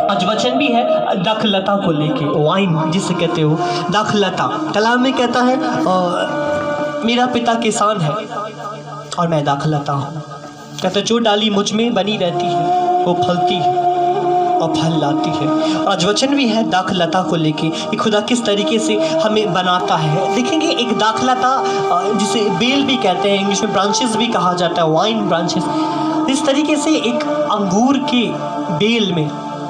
आज वचन भी है दाखलता को लेके, वाइन जिसे कहते हो दाखलता। कलाम में कहता है मेरा पिता किसान है और मैं दाखलता हूँ। कहते जो डाली मुझ में बनी रहती है वो फलती है और फल लाती है। और आज वचन भी है दाखलता को लेके कि खुदा किस तरीके से हमें बनाता है। देखेंगे एक दाखलता जिसे बेल भी कहते हैं, इंग्लिश में ब्रांचेस भी कहा जाता है, वाइन ब्रांचेस। इस तरीके से एक अंगूर के बेल में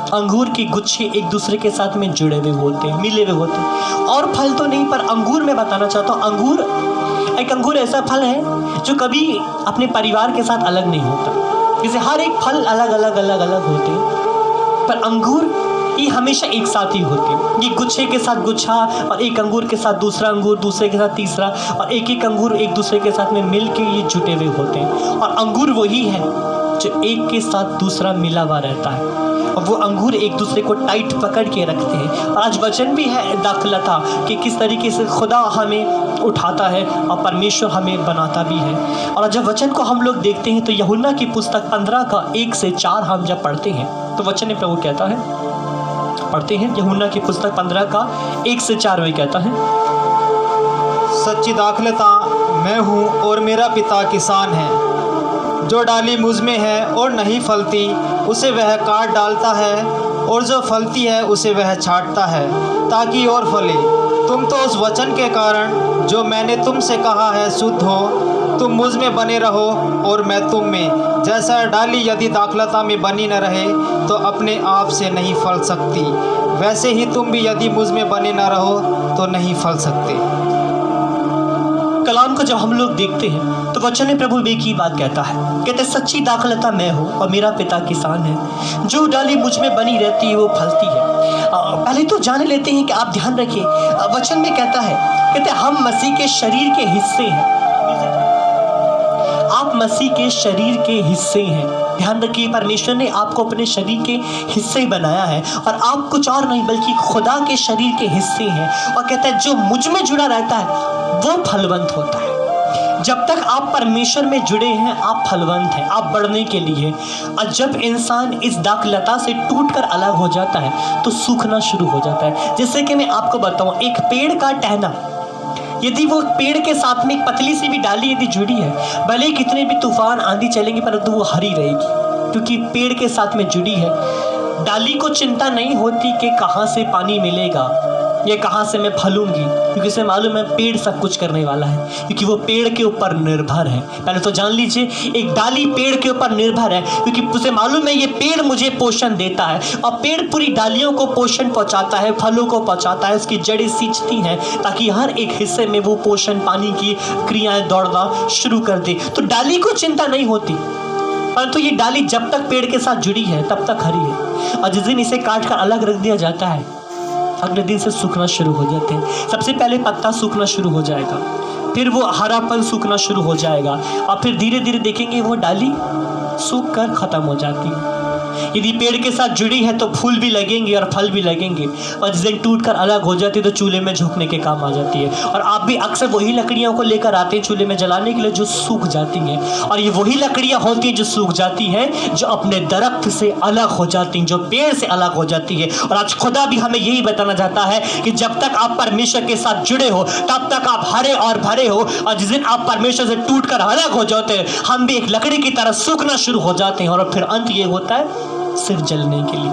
अंगूर के गुच्छे एक दूसरे के साथ में जुड़े हुए होते हैं, मिले हुए होते हैं। और फल तो नहीं, पर अंगूर में बताना चाहता हूँ, अंगूर ऐसा फल है जो कभी अपने परिवार के साथ अलग नहीं होता। जैसे हर एक फल अलग अलग होते हैं, पर अंगूर ये हमेशा एक साथ ही होते हैं। ये गुच्छे के साथ गुच्छा, और एक अंगूर के साथ दूसरा अंगूर, दूसरे के साथ तीसरा, और एक एक अंगूर एक दूसरे के साथ में मिल के ये जुटे हुए होते हैं। और अंगूर वही है जो एक के साथ दूसरा मिला हुआ रहता है, और वो अंगूर एक दूसरे को टाइट पकड़ के रखते हैं। और आज वचन भी है दाखलता कि किस तरीके से खुदा हमें उठाता है और परमेश्वर हमें बनाता भी है। और जब वचन को हम लोग देखते हैं तो यूहन्ना की पुस्तक 15 का 1 से 4 हम जब पढ़ते हैं तो वचन में प्रभु कहता है, पढ़ते हैं यूहन्ना की पुस्तक 15 का 1 से 4 में कहता है, सच्ची दाखलता मैं हूँ और मेरा पिता किसान है। जो डाली मुझ में है और नहीं फलती उसे वह काट डालता है, और जो फलती है उसे वह छांटता है ताकि और फले। तुम तो उस वचन के कारण जो मैंने तुमसे कहा है शुद्ध हो। तुम मुझ में बने रहो और मैं तुम में। जैसा डाली यदि दाखलता में बनी न रहे तो अपने आप से नहीं फल सकती, वैसे ही तुम भी यदि मुझ में बने न रहो तो नहीं फल सकते। कलाम को जब हम लोग देखते हैं तो वचन में प्रभु एक ही बात कहता है, कहते सच्ची दाखलता मैं हूँ और मेरा पिता किसान है। जो डाली मुझ में बनी रहती है वो फलती है। पहले तो जान लेते हैं कि आप ध्यान रखिए, वचन में कहता है, कहते हम मसीह के शरीर के हिस्से हैं। आप मसीह के शरीर के हिस्से हैं। ध्यान रखिए, परमेश्वर ने आपको अपने शरीर के हिस्से बनाया है, और आप कुछ और नहीं बल्कि खुदा के शरीर के हिस्से हैं। और कहता है जो मुझ में जुड़ा रहता है वो फलवंत होता है। जब तक आप परमेश्वर में जुड़े हैं आप फलवंत हैं, आप बढ़ने के लिए। और जब इंसान इस दाखलता से टूटकर अलग हो जाता है तो सूखना शुरू हो जाता है। जैसे कि मैं आपको बताऊं, एक पेड़ का टहना, यदि वो पेड़ के साथ में एक पतली सी भी डाली यदि जुड़ी है, भले कितने भी तूफान आंधी चलेंगे परंतु वो हरी रहेगी, क्योंकि पेड़ के साथ में जुड़ी है। डाली को चिंता नहीं होती कि कहाँ से पानी मिलेगा या कहाँ से मैं फलूंगी, क्योंकि उसे मालूम है पेड़ सब कुछ करने वाला है, क्योंकि वो पेड़ के ऊपर निर्भर है। पहले तो जान लीजिए, एक डाली पेड़ के ऊपर निर्भर है, क्योंकि उसे मालूम है ये पेड़ मुझे पोषण देता है, और पेड़ पूरी डालियों को पोषण पहुंचाता है, फलों को पहुंचाता है, उसकी जड़ें सींचती हैं ताकि हर एक हिस्से में वो पोषण पानी की क्रियाएं दौड़ना शुरू कर दे। तो डाली को चिंता नहीं होती, परंतु ये डाली जब तक पेड़ के साथ जुड़ी है तब तक हरी है, और जिस दिन इसे काट कर अलग रख दिया जाता है अगले दिन से सूखना शुरू हो जाते हैं। सबसे पहले पत्ता सूखना शुरू हो जाएगा, फिर वो हरापन सूखना शुरू हो जाएगा, और फिर धीरे धीरे देखेंगे वो डाली सूख कर खत्म हो जाती है। यदि पेड़ के साथ जुड़ी है तो फूल भी लगेंगे और फल भी लगेंगे, और जिस दिन टूट कर अलग हो जाती है तो चूल्हे में झोंकने के काम आ जाती है। और आप भी अक्सर वही लकड़ियों को लेकर आते हैं चूल्हे में जलाने के लिए जो सूख जाती हैं, और ये वही लकड़ियां होती हैं जो सूख जाती हैं, जो अपने दरख्त से अलग हो जाती हैं, जो पेड़ से अलग हो जाती है। और आज खुदा भी हमें यही बताना चाहता है कि जब तक आप परमेश्वर के साथ जुड़े हो तब तक आप हरे और भरे हो, और जिस दिन आप परमेश्वर से टूट कर अलग हो जाते हैं हम भी एक लकड़ी की तरह सूखना शुरू हो जाते हैं, और फिर अंत ये होता है सिर्फ जलने के लिए,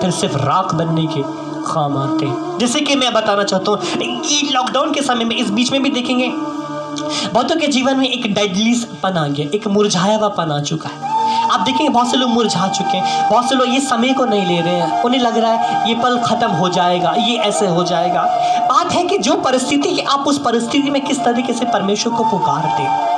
फिर सिर्फ राख बनने के काम आते हैं। जैसे कि मैं बताना चाहता हूँ, ये लॉकडाउन के समय में इस बीच में भी देखेंगे बहुतों के जीवन में एक डेडलीपन आ गया, एक मुरझाया हुआ पन आ चुका है। आप देखेंगे बहुत से लोग मुरझा चुके हैं, बहुत से लोग ये समय को नहीं ले रहे हैं, उन्हें लग रहा है ये पल खत्म हो जाएगा, ये ऐसे हो जाएगा। बात है कि जो परिस्थिति है आप उस परिस्थिति में किस तरीके से परमेश्वर को पुकारते हैं,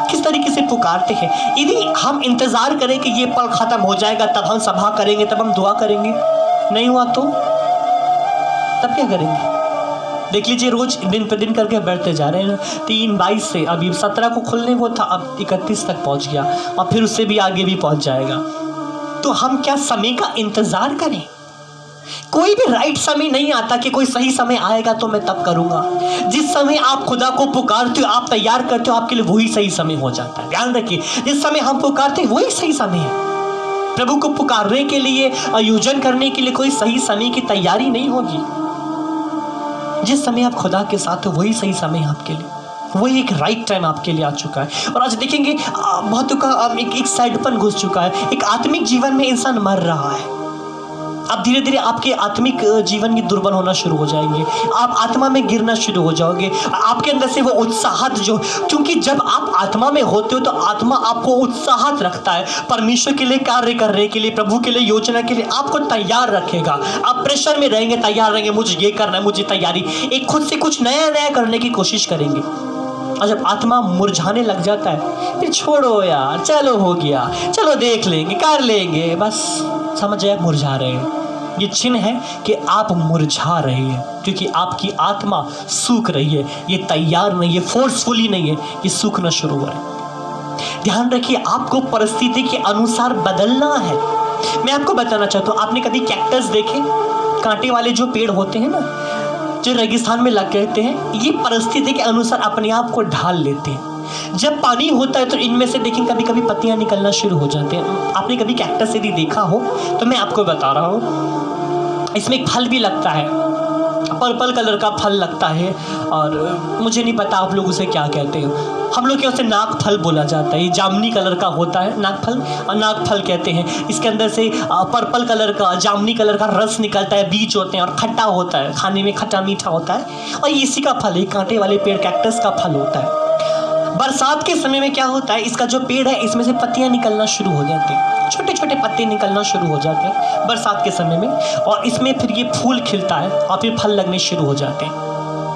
किस तरीके से पुकारते हैं। यदि हम इंतजार करें कि ये पल खत्म हो जाएगा तब हम सभा करेंगे, तब हम दुआ करेंगे, नहीं हुआ तो तब क्या करेंगे? देख लीजिए, रोज दिन पे दिन करके बढ़ते जा रहे हैं। 3-22 से अभी 17 को खुलने को था, अब 31 तक पहुंच गया, और फिर उससे भी आगे भी पहुंच जाएगा। तो हम क्या समय का इंतजार करें? कोई भी राइट समय नहीं आता कि कोई सही समय आएगा तो मैं तब करूंगा। जिस समय आप खुदा को पुकारते हो, आप तैयार करते हो, आपके लिए वही सही समय हो जाता है। ध्यान रखिए, जिस समय हम पुकारते हैं वही सही समय है। प्रभु को पुकारने के लिए, आयोजन करने के लिए कोई सही समय की तैयारी नहीं होगी। जिस समय आप खुदा के साथ हो वही सही समय है आपके लिए, वही एक राइट टाइम आपके लिए आ चुका है। और आज देखेंगे बहुतों का एक साइड पर घुस चुका है। एक आत्मिक जीवन में इंसान मर रहा है। अब धीरे धीरे आपके आत्मिक जीवन की दुर्बल होना शुरू हो जाएंगे, आप आत्मा में गिरना शुरू हो जाओगे। आपके अंदर से वो उत्साहत जो, क्योंकि जब आप आत्मा में होते हो तो आत्मा आपको उत्साहत रखता है, परमेश्वर के लिए कार्य करने के लिए, प्रभु के लिए, योजना के लिए आपको तैयार रखेगा। आप प्रेशर में रहेंगे, तैयार रहेंगे, मुझे ये करना है, मुझे तैयारी, एक खुद से कुछ नया नया करने की कोशिश करेंगे। और जब आत्मा मुरझाने लग जाता है, फिर छोड़ो यार, चलो हो गया, चलो देख लेंगे, कर लेंगे, बस समझ जाए मुरझा रहे हैं। ये चिन्ह है कि आप मुरझा रहे हैं, क्योंकि आपकी आत्मा सूख रही है। ये तैयार नहीं है, फोर्सफुली नहीं है, ये सूखना शुरू हो रहा है। ध्यान रखिए, आपको परिस्थिति के अनुसार बदलना है। मैं आपको बताना चाहता हूँ, आपने कभी कैक्टस देखे? कांटे वाले जो पेड़ होते हैं ना, जो रेगिस्तान में लग रहते हैं, ये परिस्थिति के अनुसार अपने आप को ढाल लेते हैं। जब पानी होता है तो इनमें से देखिए कभी कभी पत्तियां निकलना शुरू हो जाते हैं। आपने कभी कैक्टस यदि देखा हो तो मैं आपको बता रहा हूँ, इसमें एक फल भी लगता है, पर्पल कलर का फल लगता है, और मुझे नहीं पता आप लोग उसे क्या कहते हो। हम लोग के उसे नाग फल बोला जाता है। ये जामुनी कलर का होता है नाग फल, और नाग फल कहते हैं। इसके अंदर से पर्पल कलर का, जामुनी कलर का रस निकलता है, बीज होते हैं और खट्टा होता है, खाने में खट्टा मीठा होता है। और इसी का फल है, कांटे वाले पेड़ कैक्टस का फल होता है। बरसात के समय में क्या होता है, इसका जो पेड़ है इसमें से पत्तियां निकलना शुरू हो जाती हैं, छोटे छोटे पत्ते निकलना शुरू हो जाते हैं बरसात के समय में, और इसमें फिर ये फूल खिलता है और फिर फल लगने शुरू हो जाते हैं।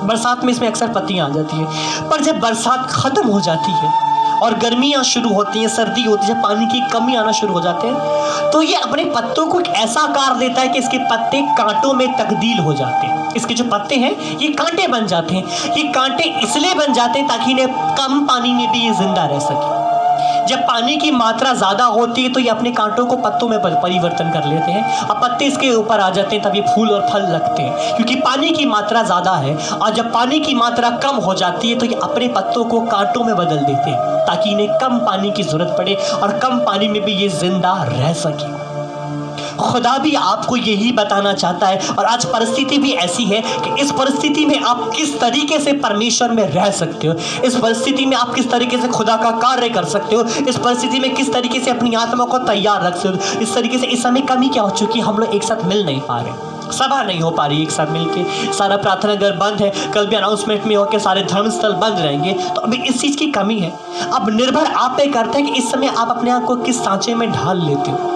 बरसात में इसमें अक्सर पत्तियां आ जाती हैं। पर जब बरसात खत्म हो जाती है और गर्मियां शुरू होती हैं, सर्दी होती है, जब पानी की कमी आना शुरू हो जाते हैं, तो ये अपने पत्तों को एक ऐसा आकार देता है कि इसके पत्ते कांटों में तब्दील हो जाते हैं। इसके जो पत्ते हैं ये कांटे बन जाते हैं। ये कांटे इसलिए बन जाते हैं ताकि इन्हें कम पानी में भी ये जिंदा रह सके। जब पानी की मात्रा ज़्यादा होती है तो ये अपने कांटों को पत्तों में परिवर्तन कर लेते हैं, अब पत्ते इसके ऊपर आ जाते हैं, तब ये फूल और फल लगते हैं, क्योंकि पानी की मात्रा ज़्यादा है। और जब पानी की मात्रा कम हो जाती है तो ये अपने पत्तों को कांटों में बदल देते हैं ताकि इन्हें कम पानी की ज़रूरत पड़े और कम पानी में भी ये जिंदा रह सके। खुदा भी आपको यही बताना चाहता है। और आज परिस्थिति भी ऐसी है कि इस परिस्थिति में आप किस तरीके से परमेश्वर में रह सकते हो, इस परिस्थिति में आप किस तरीके से खुदा का कार्य कर सकते हो, इस परिस्थिति में किस तरीके से अपनी आत्मा को तैयार रख सकते हो। इस तरीके से इस समय कमी क्या हो चुकी है, हम लोग एक साथ मिल नहीं पा रहे, सभा नहीं हो पा रही एक साथ मिलके, सारा प्रार्थना घर बंद है, कल भी अनाउंसमेंट में होकर सारे धर्मस्थल बंद रहेंगे, तो अभी इस चीज़ की कमी है। अब निर्भर आप पे करता है कि इस समय आप अपने आप को किस सांचे में ढाल लेते हो,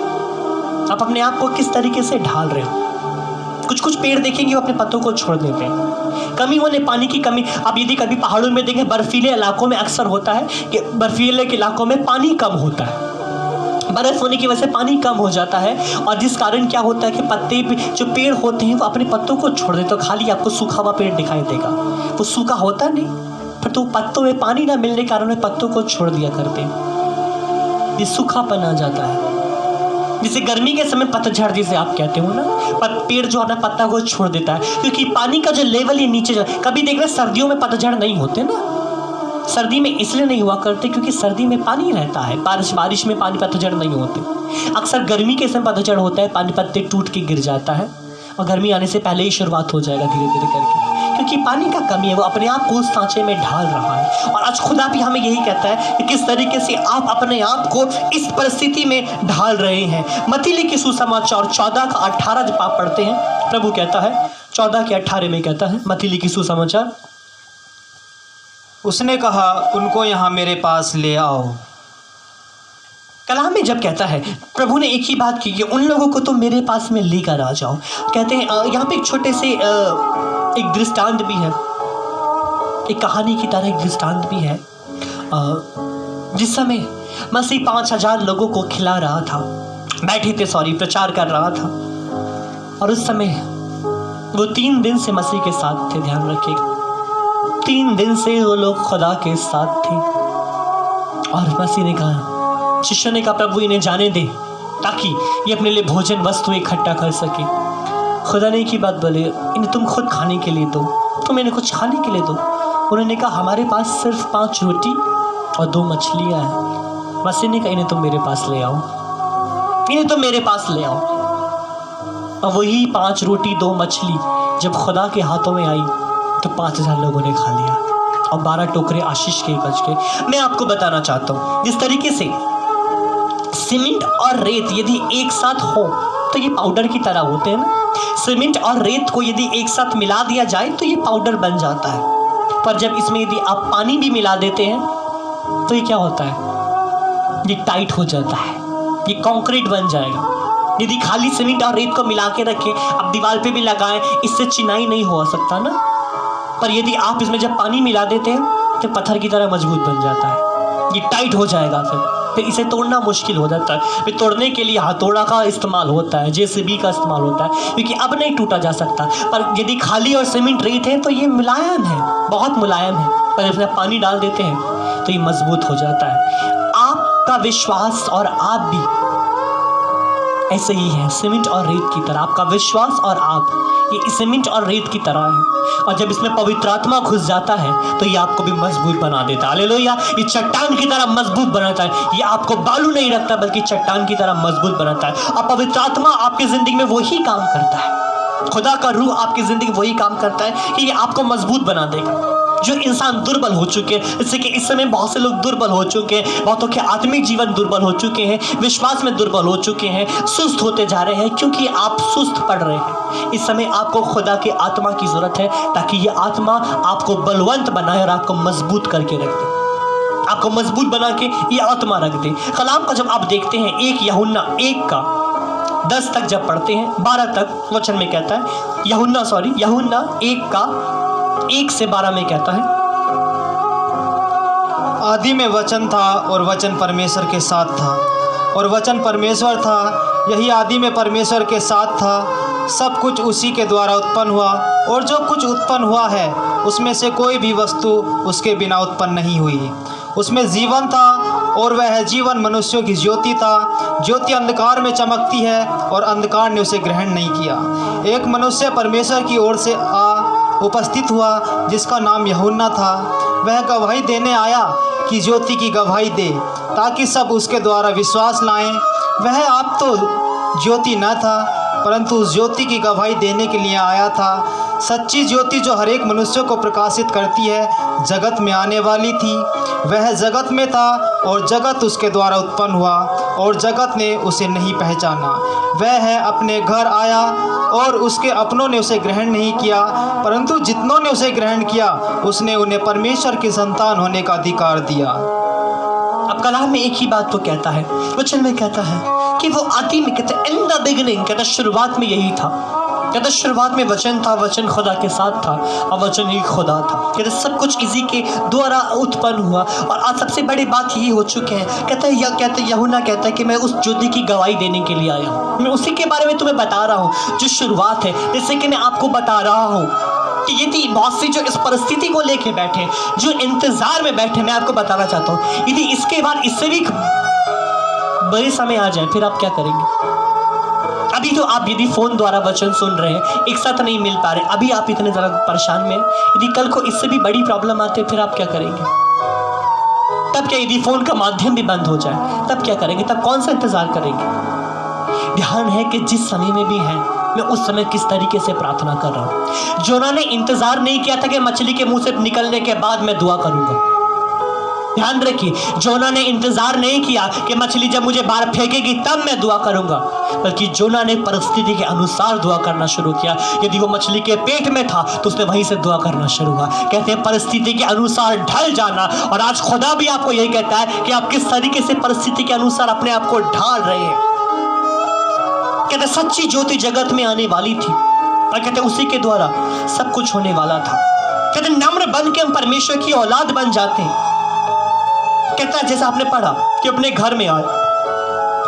आप अपने आप को किस तरीके से ढाल रहे हो। कुछ कुछ पेड़ देखेंगे वो अपने पत्तों को छोड़ देते हैं, कमी होने, पानी की कमी। आप यदि कभी पहाड़ों में देखें, बर्फीले इलाकों में अक्सर होता है कि बर्फीले के इलाकों में पानी कम होता है, बर्फ होने की वजह से पानी कम हो जाता है, और जिस कारण क्या होता है कि पत्ते जो पेड़ होते हैं वो अपने पत्तों को छोड़ देते, तो खाली आपको सूखा हुआ पेड़ दिखाई देगा, वो सूखा होता नहीं, फिर तो पत्तों में पानी ना मिलने के कारण पत्तों को छोड़ दिया करते हैं, ये सूखापन आ जाता है। जिसे गर्मी के समय पतझड़ जिसे आप कहते हो ना, पेड़ जो अपना पत्ता को छोड़ देता है, क्योंकि पानी का जो लेवल ये नीचे जा। कभी देख रहे सर्दियों में पतझड़ नहीं होते ना, सर्दी में इसलिए नहीं हुआ करते क्योंकि सर्दी में पानी रहता है, बारिश में पानी पतझड़ नहीं होते। अक्सर गर्मी के समय पतझड़ होता है, पानी पत्ते टूट के गिर जाता है, और गर्मी आने से पहले ही शुरुआत हो जाएगा धीरे धीरे करके, क्योंकि पानी का कमी है, वो अपने आप को उस सांचे में ढाल रहा है। और आज खुदा भी हमें यही कहता है कि किस तरीके से आप अपने आप को इस परिस्थिति में ढाल रहे हैं। मत्ती लिखी सुसमाचार 14:18 जब आप पढ़ते हैं, प्रभु कहता है 14:18 में कहता है, मत्ती लिखी सुसमाचार, उसने कहा उनको यहाँ मेरे पास ले आओ। कलाम में जब कहता है, प्रभु ने एक ही बात की कि उन लोगों को तो मेरे पास में लेकर आ जाओ। कहते हैं यहाँ पे एक छोटे से एक दृष्टांत भी है, एक कहानी की तरह एक दृष्टांत भी है। जिस समय मसीह 5000 लोगों को खिला रहा था, प्रचार कर रहा था, और उस समय वो 3 दिन से मसीह के साथ थे। ध्यान रखिएगा, 3 दिन से वो लोग खुदा के साथ थे। और मसीह ने कहा, शिष्यों ने कहा, प्रभु इन्हें जाने दे ताकि ये अपने लिए भोजन वस्तु इकट्ठा कर सके। खुदा ने की बात बोले, इन्हें तुम खुद खाने के लिए दो, तुम इन्हें कुछ खाने के लिए दो। उन्होंने कहा, हमारे पास सिर्फ 5 रोटी और 2 मछलियाँ हैं। मसीह ने कहा, इन्हें तुम मेरे पास ले आओ। इन्हें तो मेरे पास ले आओ। और वही 5 रोटी 2 मछली जब खुदा के हाथों में आई तो 5000 लोगों ने खा लिया और 12 टोकरे आशीष के बच गए। मैं आपको बताना चाहता हूँ, जिस तरीके से सीमेंट और रेत यदि एक साथ हो तो ये पाउडर की तरह होते हैं ना। सीमेंट और रेत को यदि एक साथ मिला दिया जाए तो ये पाउडर बन जाता है, पर जब इसमें यदि आप पानी भी मिला देते हैं तो ये क्या होता है, ये टाइट हो जाता है, ये कंक्रीट बन जाएगा। यदि खाली सीमेंट और रेत को मिला के रखें, आप दीवार पे भी लगाएं, इससे चिनाई नहीं हो सकता ना। पर यदि आप इसमें जब पानी मिला देते हैं तो पत्थर की तरह मजबूत बन जाता है, ये टाइट हो जाएगा। फिर इसे तोड़ना मुश्किल हो जाता है। फिर तोड़ने के लिए हथौड़ा का इस्तेमाल होता है, जेसीबी का इस्तेमाल होता है, क्योंकि अब नहीं टूटा जा सकता। पर यदि खाली और सीमेंट रेत है तो ये मुलायम है, बहुत मुलायम है, पर इसमें पानी डाल देते हैं तो ये मजबूत हो जाता है। आपका विश्वास और आप भी ऐसे ही है, सीमेंट और रेत की तरह। आपका विश्वास और आप ये सीमेंट और रेत की तरह है, और जब इसमें पवित्र आत्मा घुस जाता है तो ये आपको भी मजबूत बना देता है। हालेलुया। ये चट्टान की तरह मजबूत बनाता है, ये आपको बालू नहीं रखता बल्कि चट्टान की तरह मजबूत बनाता है। और पवित्र आत्मा आपकी जिंदगी में वही काम करता है, खुदा का रूह आपकी जिंदगी वही काम करता है कि ये आपको मजबूत बना देगा। जो इंसान दुर्बल हो चुके हैं, जैसे कि इस समय बहुत से लोग दुर्बल हो चुके हैं, बहुतों के आत्मिक जीवन दुर्बल हो चुके हैं, विश्वास में दुर्बल हो चुके हैं, सुस्त होते जा रहे हैं, क्योंकि आप सुस्त पड़ रहे हैं। इस समय आपको खुदा के आत्मा की जरूरत है, ताकि ये आत्मा आपको बलवंत बनाए और आपको मजबूत करके रख दे, आपको मजबूत बना के ये आत्मा रख दे। कलाम का जब आप देखते हैं 1 यूहन्ना 1 का 10 तक जब पढ़ते हैं, 12 तक वचन में कहता है, यूहन्ना 1 का 1 से 12 में कहता है, आदि में वचन था और वचन परमेश्वर के साथ था और वचन परमेश्वर था। यही आदि में परमेश्वर के साथ था। सब कुछ उसी के द्वारा उत्पन्न हुआ और जो कुछ उत्पन्न हुआ है उसमें से कोई भी वस्तु उसके बिना उत्पन्न नहीं हुई। उसमें जीवन था और वह जीवन मनुष्यों की ज्योति था। ज्योति अंधकार में चमकती है और अंधकार ने उसे ग्रहण नहीं किया। एक मनुष्य परमेश्वर की ओर से उपस्थित हुआ जिसका नाम यूहन्ना था। वह गवाही देने आया कि ज्योति की गवाही दे, ताकि सब उसके द्वारा विश्वास लाएं। वह आप तो ज्योति न था, परंतु उस ज्योति की गवाही देने के लिए आया था। सच्ची ज्योति जो हर एक मनुष्य को प्रकाशित करती है, जगत में आने वाली थी। वह जगत में था और जगत उसके द्वारा उत्पन्न हुआ और जगत ने उसे नहीं पहचाना। वह है अपने घर आया और उसके अपनों ने उसे ग्रहण नहीं किया, परंतु जितनों ने उसे ग्रहण किया उसने उन्हें परमेश्वर की संतान होने का अधिकार दिया। अब कलाम में एक ही बात वो कहता है, वचन में कहता है कि वो आदि में, कहते इन द बिगिनिंग, कहता शुरुआत में यही था। कहते शुरुआत में वचन था, वचन खुदा के साथ था और वचन ही खुदा था। कहते सब कुछ इसी के द्वारा उत्पन्न हुआ। और आज सबसे बड़ी बात यही हो चुके हैं। कहते यूहन्ना कहता है कि मैं उस ज्योति की गवाही देने के लिए आया हूँ। मैं उसी के बारे में तुम्हें बता रहा हूँ जो शुरुआत है। जैसे कि मैं आपको बता रहा हूँ कि यदि बहुत सी जो इस परिस्थिति को लेके बैठे, जो इंतजार में बैठे, मैं आपको बताना चाहता हूँ, यदि इसके बाद इससे भी बड़े समय आ जाए फिर आप क्या करेंगे? अभी तो आप यदि फोन द्वारा वचन सुन रहे हैं, एक साथ नहीं मिल पा रहे, अभी आप इतने ज़्यादा परेशान में, यदि कल को इससे भी बड़ी प्रॉब्लम आते फिर आप क्या करेंगे? तब क्या यदि फोन का माध्यम भी बंद हो जाए तब क्या करेंगे? तब कौन सा इंतजार करेंगे? ध्यान है कि जिस समय में भी है, मैं उस समय किस तरीके से प्रार्थना कर रहा हूँ। जोना ने इंतजार नहीं किया था कि मछली के मुंह से निकलने के बाद मैं दुआ करूंगा। ध्यान रखिए, जोना ने इंतजार नहीं किया कि मछली जब मुझे बाहर फेंकेगी तब मैं दुआ करूंगा, बल्कि जोना ने परिस्थिति के अनुसार दुआ करना शुरू किया। यदि वो मछली के पेट में था तो उसने वहीं से दुआ करना शुरू हुआ। कहते हैं परिस्थिति के अनुसार ढल जाना। और आज खुदा भी आपको यही कहता है कि आप किस तरीके से परिस्थिति के अनुसार अपने आप को ढाल रहे हैं। कहते सच्ची ज्योति जगत में आने वाली थी और कहते उसी के द्वारा सब कुछ होने वाला था। कहते नम्र बन के हम परमेश्वर की औलाद बन जाते हैं। कहता है जैसा आपने पढ़ा कि अपने घर में आए,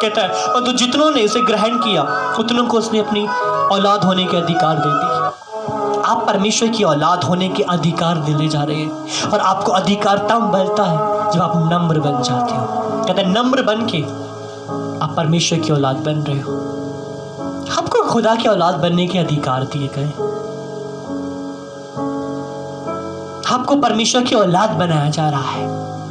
कहता है और तो जितनों ने उसे ग्रहण किया उतनों को उसने अपनी औलाद होने के अधिकार दे दी। आप परमेश्वर की औलाद होने के अधिकार दिले जा रहे हैं और आपको अधिकार तब मिलता है जब आप नम्र बन जाते हो। कहता है नम्र बन के आप परमेश्वर की औलाद बन रहे हो। आपको खुदा की औलाद बनने के अधिकार दिए गए, आपको परमेश्वर की औलाद बनाया जा रहा है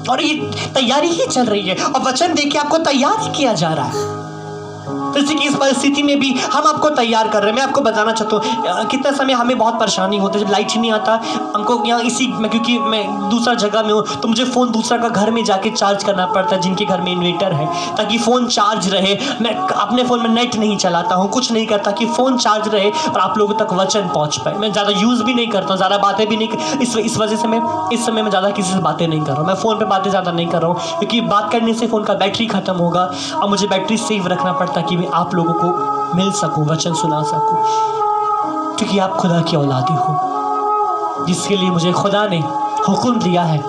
और ये तैयारी ही चल रही है और वचन देके आपको तैयार ही किया जा रहा है। जैसे कि इस परिस्थिति में भी हम आपको तैयार कर रहे हैं। मैं आपको बताना चाहता हूँ कितना समय हमें बहुत परेशानी होती है जब लाइट ही नहीं आता हमको यहाँ क्योंकि मैं दूसरा जगह में हूँ तो मुझे फ़ोन दूसरा का घर में जाके चार्ज करना पड़ता है जिनके घर में इन्वर्टर है, ताकि फ़ोन चार्ज रहे। मैं अपने फ़ोन में नेट नहीं चलाता हूँ, कुछ नहीं करता कि फ़ोन चार्ज रहे और आप लोगों तक वचन पहुँच पाए। मैं ज़्यादा यूज़ भी नहीं करता हूँ, ज़्यादा बातें भी नहीं, इस वजह से मैं इस समय में ज़्यादा किसी से बातें नहीं कर रहा हूँ। मैं फ़ोन पर बातें ज़्यादा नहीं कर रहा हूँ क्योंकि बात करने से फ़ोन का बैटरी ख़त्म होगा और मुझे बैटरी सेव रखना पड़ता कि मैं आप लोगों को मिल सकूं, वचन सुना सकूं, क्योंकि आप खुदा की औलादी हो जिसके लिए मुझे खुदा ने हुक्म दिया है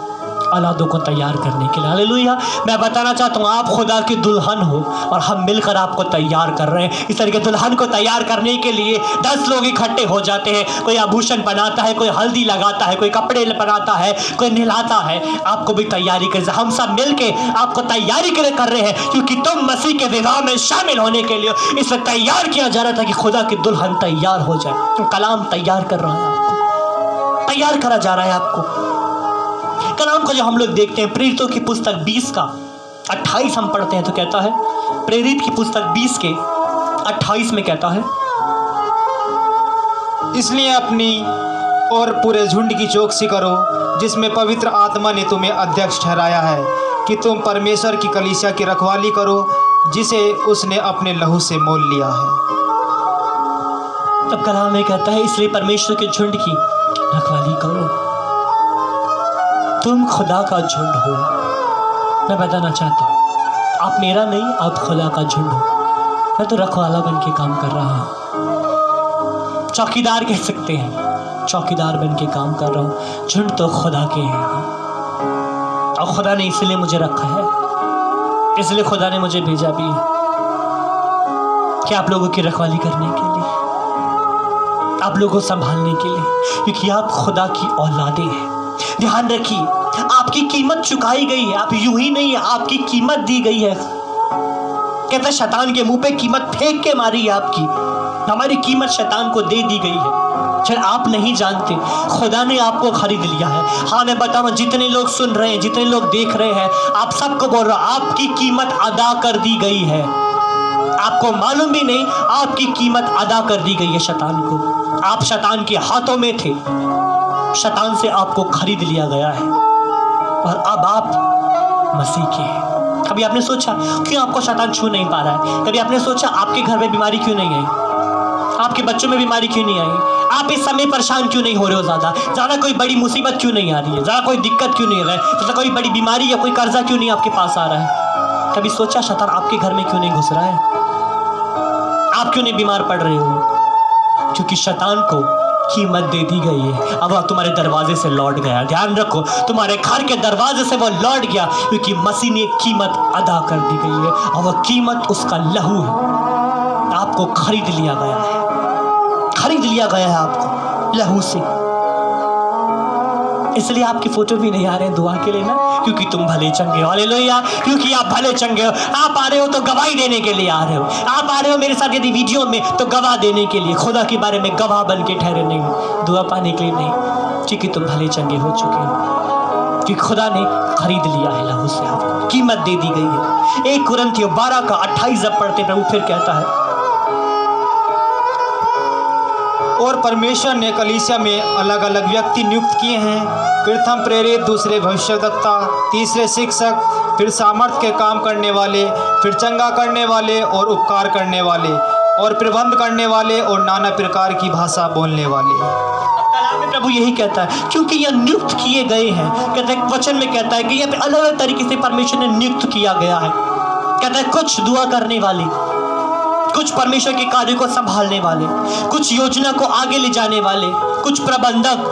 औलादों को तैयार करने के लिए। हालेलुया। मैं बताना चाहता हूँ आप खुदा की दुल्हन हो और हम मिलकर आपको तैयार कर रहे हैं। इस तरीके दुल्हन को तैयार करने के लिए 10 लोग इकट्ठे हो जाते हैं, कोई आभूषण बनाता है, कोई हल्दी लगाता है, कोई कपड़े बनाता है, कोई नहलाता है। आपको भी तैयारी कर, हम सब मिलके आपको तैयारी कर रहे हैं क्योंकि तुम मसीह के विवाह में शामिल होने के लिए इसलिए तैयार किया जा रहा था कि खुदा की दुल्हन तैयार हो जाए। तो कलाम तैयार कर रहा है आपको, तैयार करा जा रहा है आपको। कलाम को जो हम लोग देखते हैं प्रेरितों की पुस्तक 20 का 28 हम पढ़ते हैं तो कहता है, प्रेरित की पुस्तक 20 के 28 में कहता है, इसलिए अपनी और पूरे झुंड की चौकसी करो जिसमें पवित्र आत्मा ने तुम्हें अध्यक्ष ठहराया है कि तुम परमेश्वर की कलीसिया की रखवाली करो जिसे उसने अपने लहू से मोल लिया है। तब कलाम में कहता है इसलिए परमेश्वर के झुंड की रखवाली करो। तुम खुदा का झुंड हो। मैं बताना चाहता हूँ आप मेरा नहीं, आप खुदा का झुंड हो। मैं तो रखवाला बन के काम कर रहा हूँ, चौकीदार कह सकते हैं, चौकीदार बन के काम कर रहा हूँ। झुंड तो खुदा के हैं और खुदा ने इसलिए मुझे रखा है, इसलिए खुदा ने मुझे भेजा भी है कि आप लोगों की रखवाली करने के लिए, आप लोगों को संभालने के लिए, क्योंकि आप खुदा की औलादे हैं। ध्यान रखिए आपकी कीमत चुकाई गई है, आप यूं ही नहीं, आपकी कीमत दी गई है। कहता है शैतान के मुंह पे कीमत फेंक के मारी है आपकी, हमारी कीमत शैतान को दे दी गई है। शायद आप नहीं जानते खुदा ने आपको खरीद लिया है। हाँ मैं बताऊँ जितने लोग सुन रहे हैं, जितने लोग देख रहे हैं, आप सबको बोल रहा हूँ आपकी कीमत अदा कर दी गई है। आपको मालूम भी नहीं आपकी कीमत अदा कर दी गई है शैतान को। आप शैतान के हाथों में थे, शैतान से आपको खरीद लिया गया है और अब आप मसीह के हैं। कभी आपने सोचा क्यों आपको शैतान छू नहीं पा रहा है? कभी आपने सोचा आपके घर में बीमारी क्यों नहीं आई, आपके बच्चों में बीमारी क्यों नहीं आई, आप इस समय परेशान क्यों नहीं हो रहे हो, ज़्यादा कोई बड़ी मुसीबत क्यों नहीं आ रही है, ज़्यादा कोई दिक्कत क्यों नहीं आ रहा है, ज़्यादा कोई बड़ी बीमारी या कोई कर्जा क्यों नहीं आपके पास आ रहा है? कभी सोचा शैतान आपके घर में क्यों नहीं घुस रहा है, आप क्यों नहीं बीमार पड़ रहे हो? क्योंकि शैतान को कीमत दे दी गई है, अब वह तुम्हारे दरवाजे से लौट गया। ध्यान रखो तुम्हारे घर के दरवाजे से वो लौट गया क्योंकि मसीह ने कीमत अदा कर दी गई है और वह कीमत उसका लहू है। आपको खरीद लिया गया है, खरीद लिया गया है आपको लहू से। इसलिए आपकी फोटो भी नहीं आ रहे हैं दुआ के लिए ना, क्योंकि तुम भले चंगे हो। हालेलुया। क्योंकि आप भले चंगे हो। आप आ रहे हो तो गवाही देने के लिए आ रहे हो, आप आ रहे हो मेरे साथ यदि वीडियो में तो गवाह देने के लिए, खुदा के बारे में गवाह बन के ठहरे, नहीं दुआ पाने के लिए नहीं, क्योंकि तुम भले चंगे हो चुके हो, कि खुदा ने खरीद लिया है लहू से, आपको कीमत दे दी गई है। 1 कुरिन्थियों 12 का 28 जब पढ़ते प्रभु फिर कहता है, और परमेश्वर ने कलीसिया में अलग अलग व्यक्ति नियुक्त किए हैं, प्रथम प्रेरित, दूसरे भविष्यवक्ता, तीसरे शिक्षक, फिर सामर्थ के काम करने वाले, फिर चंगा करने वाले और उपकार करने वाले, और प्रबंध करने वाले और नाना प्रकार की भाषा बोलने वाले। कलाम में प्रभु यही कहता है क्योंकि यह नियुक्त किए गए हैं। कहता है वचन में कहता है कि यह अलग अलग तरीके से परमेश्वर ने नियुक्त किया गया है। कहता है कुछ दुआ करने वाले, कुछ परमेश्वर के कार्य को संभालने वाले, कुछ योजना को आगे ले जाने वाले, कुछ प्रबंधक,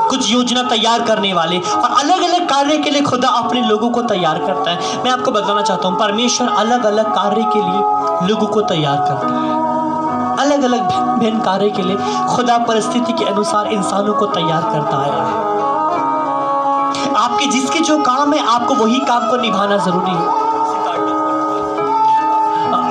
कुछ योजना तैयार करने वाले, और अलग अलग कार्य के लिए खुदा अपने लोगों को तैयार करता है। मैं आपको बताना चाहता हूँ परमेश्वर अलग अलग कार्य के लिए लोगों को तैयार करता है, अलग अलग भिन्न भिन्न कार्य के लिए खुदा परिस्थिति के अनुसार इंसानों को तैयार करता आया है। आपके जिसके जो काम है आपको वही काम को निभाना जरूरी है।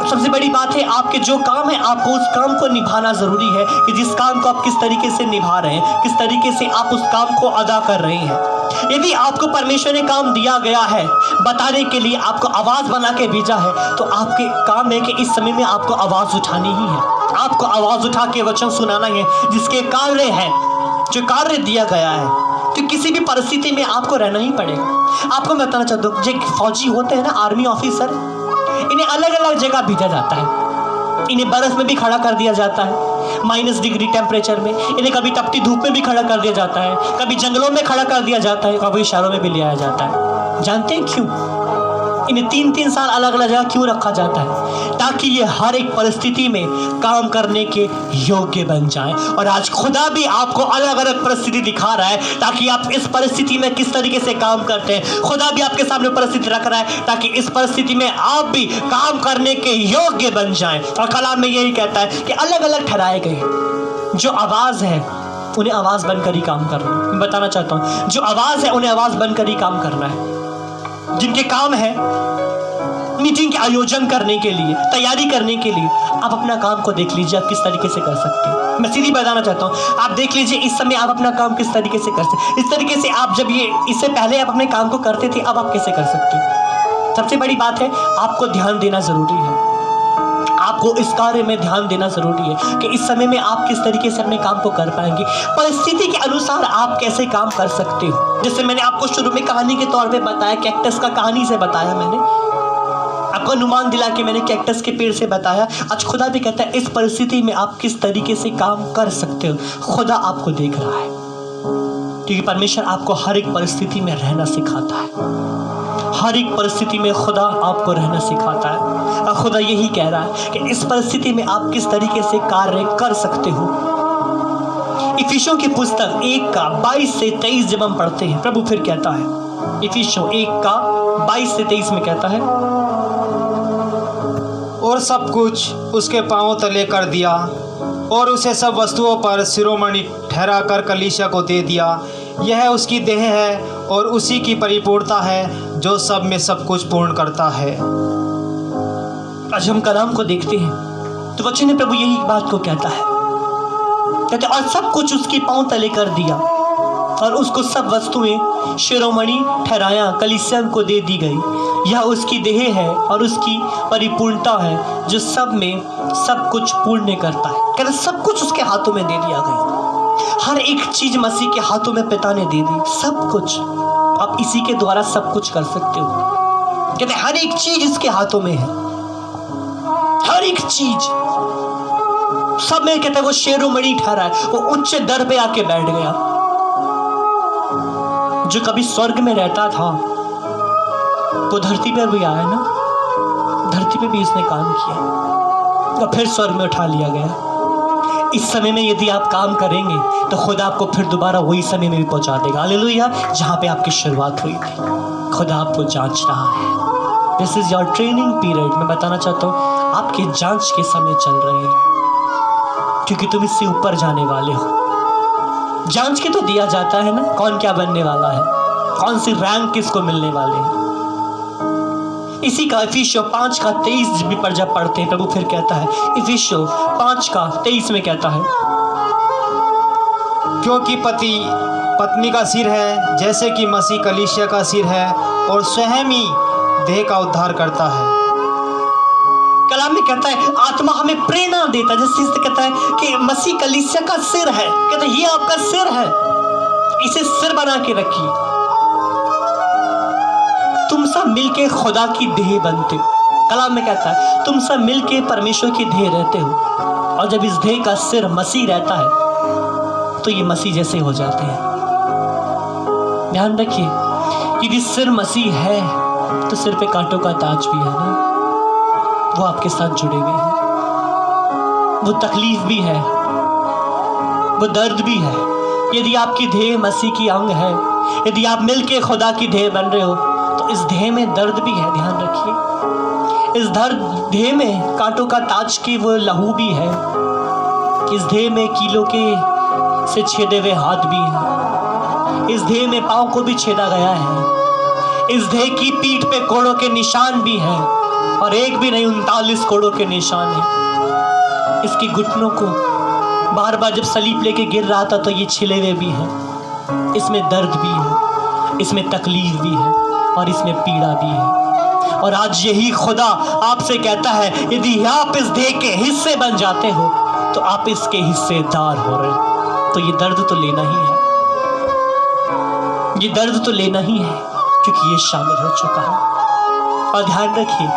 सबसे बड़ी बात है आपके जो काम है आपको उस काम को निभाना जरूरी है कि जिस काम को आप किस तरीके से निभा रहे हैं, किस तरीके से आप उस काम को अदा कर रहे हैं। यदि आपको परमेश्वर ने काम दिया गया है बताने के लिए, आपको आवाज बना के भेजा है, तो आपके काम है कि इस समय में आपको आवाज उठानी ही है। आपको आवाज उठा के वचन सुनाना है, जिसके कार्य है, जो कार्य दिया गया है। तो किसी भी परिस्थिति में आपको रहना ही पड़ेगा। आपको मैं बताना चाहता हूँ, जो फौजी होते हैं ना, आर्मी ऑफिसर, इन्हें अलग अलग जगह भेजा जाता है। इन्हें बर्फ में भी खड़ा कर दिया जाता है, -डिग्री टेम्परेचर में। इन्हें कभी तपती धूप में भी खड़ा कर दिया जाता है, कभी जंगलों में खड़ा कर दिया जाता है, कभी शहरों में भी ले आया जाता है। जानते हैं क्यों? इन्हें 3-3 साल अलग अलग जगह क्यों रखा जाता है? ताकि ये हर एक परिस्थिति में काम करने के योग्य बन जाएं। और आज खुदा भी आपको अलग अलग परिस्थिति दिखा रहा है, ताकि आप इस परिस्थिति में किस तरीके से काम करते हैं। खुदा भी आपके सामने परिस्थिति रख रहा है, ताकि इस परिस्थिति में आप भी काम करने के योग्य बन जाएं। और कलाम में यही कहता है कि अलग अलग ठहराए गए जो आवाज़ है, उन्हें आवाज़ बनकर ही काम करना है। मैं बताना चाहता हूँ, जो आवाज़ है उन्हें आवाज़ बनकर ही काम करना है। जिनके काम है मीटिंग के आयोजन करने के लिए, तैयारी करने के लिए, आप अपना काम को देख लीजिए, आप किस तरीके से कर सकते हैं। मैं सीधी बताना चाहता हूँ, आप देख लीजिए इस समय आप अपना काम किस तरीके से कर सकते हैं। इस तरीके से आप जब ये इससे पहले आप अपने काम को करते थे, अब आप कैसे कर सकते हैं। सबसे बड़ी बात है, आपको ध्यान देना जरूरी है। आपको इस कार्य में ध्यान देना जरूरी है कि इस समय में आप किस तरीके से अपने काम को कर पाएंगे। परिस्थिति के अनुसार आप कैसे काम कर सकते हो। जैसे मैंने आपको शुरू में कहानी के तौर पे बताया, कैक्टस का कहानी से बताया, मैंने आपको अनुमान दिला के मैंने कैक्टस के पेड़ से बताया। आज खुदा भी कहता है इस परिस्थिति में आप किस तरीके से काम कर सकते हो। खुदा आपको देख रहा है, क्योंकि परमेश्वर आपको हर एक परिस्थिति में रहना सिखाता है। हर एक परिस्थिति में खुदा आपको रहना सिखाता है। और खुदा यही कह रहा है कि इस परिस्थिति में आप किस तरीके से कार्य कर सकते हो। इफिसियों की पुस्तक 1:22 से 23 जब हम पढ़ते हैं, प्रभु फिर कहता है, इफिसियों 1:22 से 23 में कहता है, और सब कुछ उसके पांवों तले कर दिया और उसे सब वस्तुओं पर शिरोमणि ठहरा कर कलीसिया को दे दिया। यह उसकी देह है और उसी की परिपूर्णता है जो सब में सब कुछ पूर्ण करता है। आज हम कलाम को देखते हैं तो वचन प्रभु यही बात को कहता है, कहते और सब कुछ उसके पांव तले कर दिया और उसको सब वस्तुएं शिरोमणि ठहराया, कलीसिया को दे दी गई। यह उसकी देह है और उसकी परिपूर्णता है जो सब में सब कुछ पूर्ण करता है। कहते सब कुछ उसके हाथों में दे दिया गया। हर एक चीज मसीह के हाथों में पिता ने दे दी, सब कुछ। आप इसी के द्वारा सब कुछ कर सकते हो। कहते हर एक चीज इसके हाथों में है, हर एक चीज सब में। कहते वो शिरोमणि ठहरा है, वो उच्च दर पे आके बैठ गया। जो कभी स्वर्ग में रहता था वो धरती पर भी आया ना, धरती पे भी इसने काम किया और फिर स्वर्ग में उठा लिया गया। इस समय में यदि आप काम करेंगे तो खुदा आपको फिर दोबारा वही समय में भी पहुंचा देगा। हालेलुया। जहां पे आपकी शुरुआत हुई थी, खुदा आपको जांच रहा है। This is your training period. मैं बताना चाहता हूँ आपके जांच के समय चल रहे हैं, क्योंकि तुम इससे ऊपर जाने वाले हो। जांच के तो दिया जाता है ना, कौन क्या बनने वाला है, कौन सी रैंक किसको मिलने वाले हैं। इसी का इफिसियों 5:23 भी पर जब पढ़ते हैं, प्रभु फिर कहता है, इफिसियों 5:23 में कहता है, क्योंकि पति पत्नी का सिर है, जैसे कि मसीह कलीसिया का सिर है और स्वयं ही देह का उद्धार करता है। कलाम में कहता है आत्मा हमें प्रेरणा देता है, जैसे कहता है कि मसीह कलीसिया का सिर है। कहता है ये आपका सिर है, इसे सिर बना के रखिए। तुम सब मिलके खुदा की देह बनते हो। कलाम में कहता है तुम सब मिलके परमेश्वर की देह रहते हो, और जब इस देह का सिर मसीह रहता है तो ये मसीह जैसे हो जाते हैं। ध्यान रखिए, यदि सिर मसीह है तो सिर पे कांटों का ताज भी है ना, वो आपके साथ जुड़े हुए हैं। वो तकलीफ भी है, वो दर्द भी है। यदि आपकी देह मसीह की अंग है, यदि आप मिलके खुदा की देह बन रहे हो, तो इस देह में दर्द भी है। ध्यान रखिए, इस देह में कांटों का ताज की वो लहू भी है। इस देह में कीलों के से छेदे हुए हाथ भी हैं। इस देह में पांव को भी छेदा गया है। इस देह की पीठ पे कोड़ों के निशान भी हैं, और एक भी नहीं 39 कोड़ों के निशान हैं। इसकी घुटनों को बार बार जब सलीब लेके गिर रहा था तो ये छिले हुए भी हैं। इसमें दर्द भी है। इसमें तकलीफ भी है और इसमें पीड़ा भी है। और आज यही खुदा आपसे कहता है, यदि आप इस देह के हिस्से बन जाते हो तो आप इसके हिस्सेदार हो रहे हो। तो ये दर्द तो लेना ही है, ये दर्द तो लेना ही है, क्योंकि ये शामिल हो चुका है। और ध्यान रखिए,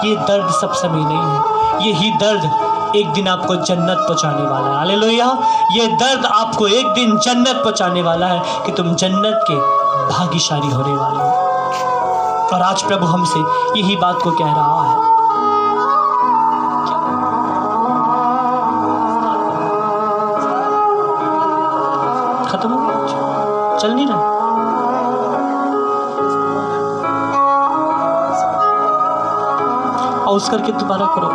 ये दर्द सब समय नहीं है, यही दर्द एक दिन आपको जन्नत पहुंचाने वाला है। हालेलुया। ये दर्द आपको एक दिन जन्नत पहुंचाने वाला है कि तुम जन्नत के भागीशाली होने वाले हो। और आज प्रभु हमसे यही बात को कह रहा है। खत्म हो गया, चल नहीं रहा। पॉज करके दोबारा करो।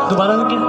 दोबारा करके